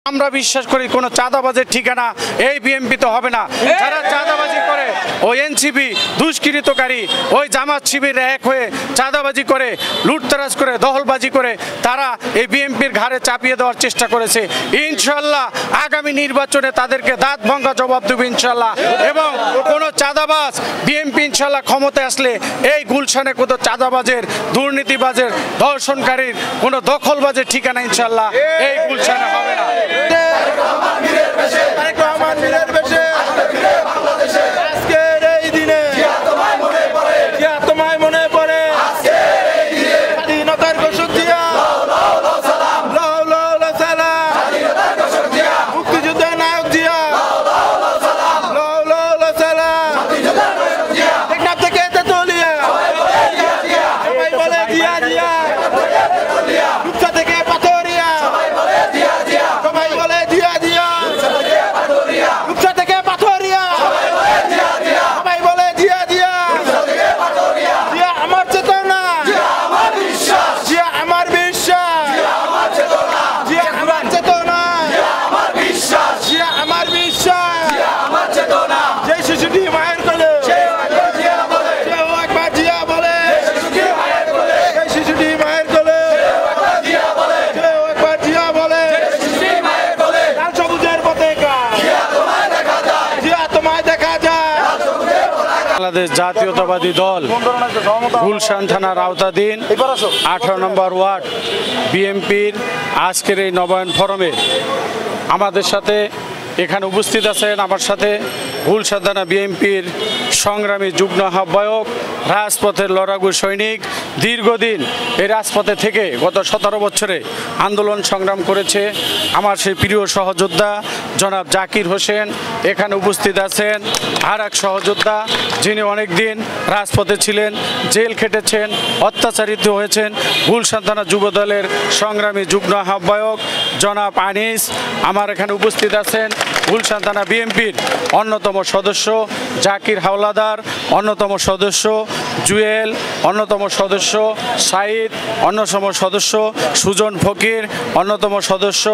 আমরা বিশ্বাস করি কোনো চাঁদাবাজের ঠিকানা এই বিএনপিতে হবে না। যারা চাঁদাবাজি করে ওই এনসিপি দুষ্কৃতকারী ওই জামাত শিবির এক হয়ে চাঁদাবাজি করে লুটতরাজ করে দখলবাজি করে তারা এই বিএনপির ঘাড়ে চাপিয়ে দেওয়ার চেষ্টা করেছে। ইনশাল্লাহ আগামী নির্বাচনে তাদেরকে দাঁত ভাঙা জবাব দেবে ইনশাল্লাহ। এবং কোনো চাঁদাবাজ বিএনপি ইনশাল্লাহ ক্ষমতায় আসলে এই গুলশানে কোনো চাঁদাবাজের দুর্নীতিবাজের ধর্ষণকারীর কোনো দখলবাজের ঠিকানা ইনশাল্লাহ এই গুলশানে হবে না। আজকের এই দিনে তোমায় মনে পড়ে স্বাধীনতার ঘোষক দিয়া মুক্তিযুদ্ধের নায়ক জিয়া টেকনাফ থেকে তেতুলিয়া সবাই বলে জিয়া জিয়া রূপসা থেকে পাথরিয়া সবাই বলে জিয়া জিয়া রূপসা থেকে পাথরিয়া সবাই বলে জিয়া জিয়া জিয়া আমার চেতনা জিয়া আমার বিশ্বাস জিয়া আমার বিশ্বাস জিয়া আমার চেতনা জিয়া আমার বিশ্বাস জিয়া আমার বিশ্বাস জিয়া আমার চেতনা যে শিশুটি মায়ের কোলে সেও একবার জিয়া বলে সেই শিশুটি মায়ের কোলে সেও একবার জিয়া বলে লাল সবুজের পতাকা জিয়া তোমায় দেখা যায়। বাংলাদেশ জাতীয়তাবাদী দল গুলশান থানার আওতাধীন 18 নম্বর ওয়ার্ড বিএনপির আজকের এই নবায়ন ফোরামে আমাদের সাথে এখানে উপস্থিত আছেন আমার সাথে গুলশান থানা বিএনপির সংগ্রামী যুগ্ম আহ্বায়ক রাজপথের লড়াকু সৈনিক দীর্ঘদিন এই রাজপথে থেকে গত 17 বছরে আন্দোলন সংগ্রাম করেছে আমার সেই প্রিয় সহযোদ্ধা জনাব জাকির হোসেন। এখানে উপস্থিত আছেন আর এক সহযোদ্ধা যিনি অনেক দিন রাজপথে ছিলেন, জেল খেটেছেন, অত্যাচারিত হয়েছেন, গুলশান থানা যুবদলের সংগ্রামী যুগ্ম আহ্বায়ক জনাব আনিস। আমার এখানে উপস্থিত আছেন গুলশান থানা বিএনপির অন্যতম সদস্য জাকির হাওলাদার, অন্যতম সদস্য জুয়েল, অন্যতম সদস্য সাইদ, অন্যতম সদস্য সুজন ফকির, অন্যতম সদস্য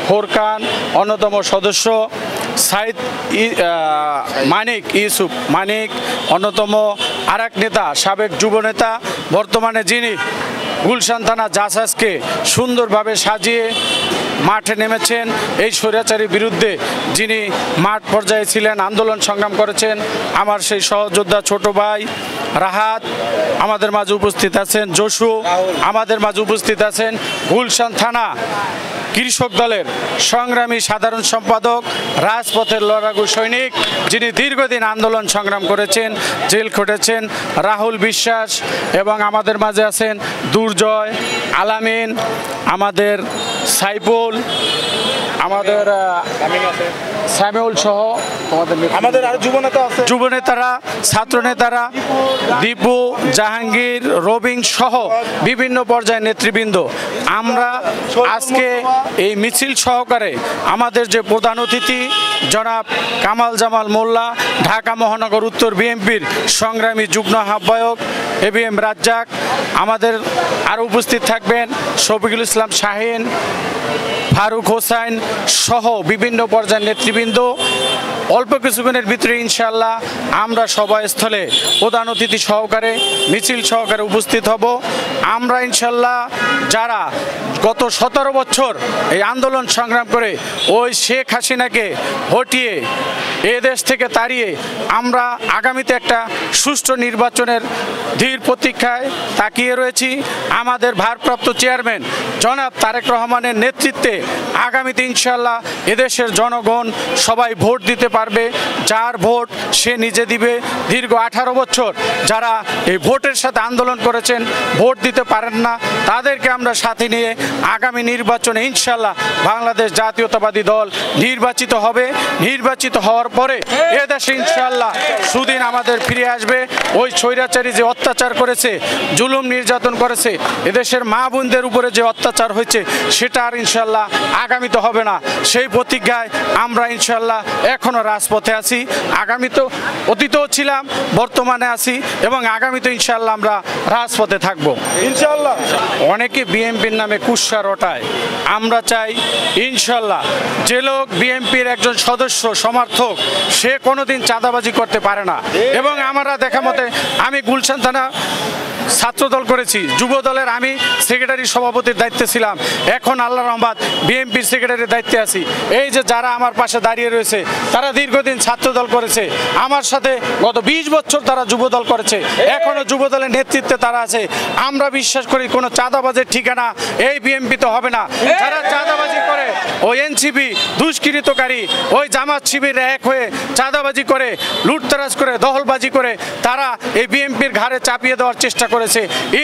ফোরকান, অন্যতম সদস্য সাইদ মানিক ইউসুফ মানিক, অন্যতম আরেক নেতা সাবেক যুব নেতা বর্তমানে যিনি গুলশান থানা জাসাজকে সুন্দরভাবে সাজিয়ে মাঠে নেমেছেন এই স্বৈরাচারীর বিরুদ্ধে, যিনি মাঠ পর্যায়ে ছিলেন, আন্দোলন সংগ্রাম করেছেন, আমার সেই সহযোদ্ধা ছোট ভাই রাহাত আমাদের মাঝে উপস্থিত আছেন, জসু আমাদের মাঝে উপস্থিত আছেন, গুলশান থানা কৃষক দলের সংগ্রামী সাধারণ সম্পাদক রাজপথের লড়াকু সৈনিক যিনি দীর্ঘদিন আন্দোলন সংগ্রাম করেছেন, জেল খেটেছেন রাহুল বিশ্বাস, এবং আমাদের মাঝে আছেন দুর্জয় আলামিন, আমাদের সাইফুল, আমাদের সামিউল সহ আমাদের আরো যুবনেতারা ছাত্রনেতারা দীপু জাহাঙ্গীর রবিন সহ বিভিন্ন পর্যায়ের নেতৃবৃন্দ। আমরা আজকে এই মিছিল সহকারে আমাদের যে প্রধান অতিথি জনাব কামাল জামাল মোল্লা, ঢাকা মহানগর উত্তর বিএনপির সংগ্রামী যুগ্ম আহ্বায়ক এবিএম রাজ্জাক, আমাদের আরও উপস্থিত থাকবেন শফিকুল ইসলাম শাহিন, ফারুক হোসাইন সহ বিভিন্ন পর্যায়ের নেতৃবৃন্দ। অল্প কিছুক্ষণের ভিতরে ইনশাল্লাহ আমরা সভাস্থলে প্রধান অতিথি সহকারে মিছিল সহকারে উপস্থিত হব। আমরা ইনশাল্লাহ যারা গত 17 বছর এই আন্দোলন সংগ্রাম করে ওই শেখ হাসিনাকে হটিয়ে এ দেশ থেকে তাড়িয়ে আমরা আগামীতে একটা সুষ্ঠু নির্বাচনের ধীর প্রতীক্ষায় তাকিয়ে রয়েছি। আমাদের ভারপ্রাপ্ত চেয়ারম্যান জনাব তারেক রহমানের নেতৃত্বে আগামীতে ইনশাল্লাহ এদেশের জনগণ সবাই ভোট দিতে পারবে, যার ভোট সে নিজে দিবে। দীর্ঘ 18 বছর যারা এই ভোটের সাথে আন্দোলন করেছেন, ভোট দিতে পারেন না, তাদেরকে আমরা সাথে নিয়ে আগামী নির্বাচনে ইনশাল্লাহ বাংলাদেশ জাতীয়তাবাদী দল নির্বাচিত হবে। নির্বাচিত হওয়ার পরে এদেশে ইনশাল্লাহ সুদিন আমাদের ফিরে আসবে। ওই স্বৈরাচারী যে অত্যাচার করেছে, জুলুম নির্যাতন করেছে, এদেশের মা বোনদের উপরে যে অত্যাচার হয়েছে সেটা আর ইনশাল্লাহ আগামীতে হবে না। সেই প্রতিজ্ঞায় আমরা ইনশাল্লাহ এখনো রাজপথে আছি, আগামীতেও অতীতেও ছিলাম, বর্তমানে আছি এবং আগামীতে ইনশাল্লাহ আমরা রাজপথে থাকবো ইনশাআল্লাহ। অনেকে বিএনপির নামে কুৎসা রটায়, আমরা চাই ইনশাল্লাহ যে লোক বিএনপির একজন সদস্য সমর্থক সে কোনোদিন চাঁদাবাজি করতে পারে না। এবং আমরা দেখা মতে আমি গুলশান থানা ছাত্রদল করেছি, যুব দলের আমি সেক্রেটারি সভাপতির দায়িত্বে ছিলাম, এখন আল্লাহ রহমত বিএনপির সেক্রেটারির দায়িত্বে আছি। এই যে যারা আমার পাশে দাঁড়িয়ে রয়েছে তারা দীর্ঘদিন ছাত্রদল করেছে, আমার সাথে গত 20 বছর তারা যুবদল করেছে, এখনো যুবদলের নেতৃত্বে তারা আছে। আমরা বিশ্বাস করি কোনো চাঁদাবাজের ঠিকানা এই বিএনপিতে হবে না। যারা চাঁদাবাজি করে ওই এনসিপি দুষ্কৃতকারী ওই জামাত শিবির এক হয়ে চাঁদাবাজি করে, লুটতরাজ করে, দখলবাজি করে তারা এই বিএনপির ঘাড়ে চাপিয়ে দেওয়ার চেষ্টা করেছে।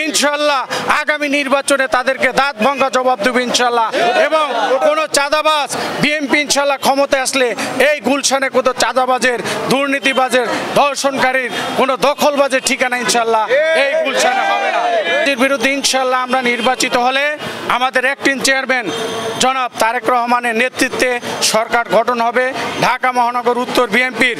ইনশাল্লাহ আগামী নির্বাচনে তাদেরকে দাঁত ভাঙা জবাব দেবে ইনশাল্লাহ। এবং কোন চাঁদাবাজ বিএনপি ইনশাল্লাহ ক্ষমতায় আসলে এই গুলশানে কোনো চাঁদাবাজের, দুর্নীতিবাজের, ধর্ষণকারীর, কোনো দখলবাজের ঠিকানা ইনশাল্লাহ এই গুলশানে হবে না। এর বিরুদ্ধে ইনশাল্লাহ আমরা নির্বাচিত হলে আমাদের অ্যাক্টিং চেয়ারম্যান জনাব তারেক রহমানের নেতৃত্বে সরকার গঠন হবে। ঢাকা মহানগর উত্তর বিএনপির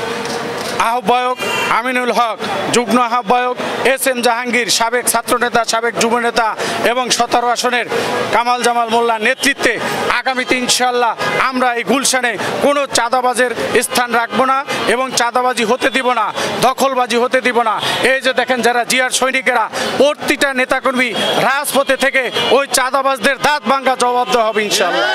আহ্বায়ক আমিনুল হক, যুগ্ম আহ্বায়ক এস.এম. জাহাঙ্গীর, সাবেক ছাত্রনেতা, সাবেক যুবনেতা এবং 17 আসনের কামাল জামাল মোল্লার নেতৃত্বে আগামীতে ইনশাল্লাহ আমরা এই গুলশানে কোনো চাঁদাবাজের স্থান রাখবো না এবং চাঁদাবাজি হতে দিব না, দখলবাজি হতে দিব না। এই যে দেখেন যারা জিয়ার সৈনিকেরা, প্রতিটা নেতাকর্মী রাজপথে থেকে ওই চাঁদাবাজদের দাঁত ভাঙা জবাব দেওয়া হবে ইনশাল্লাহ।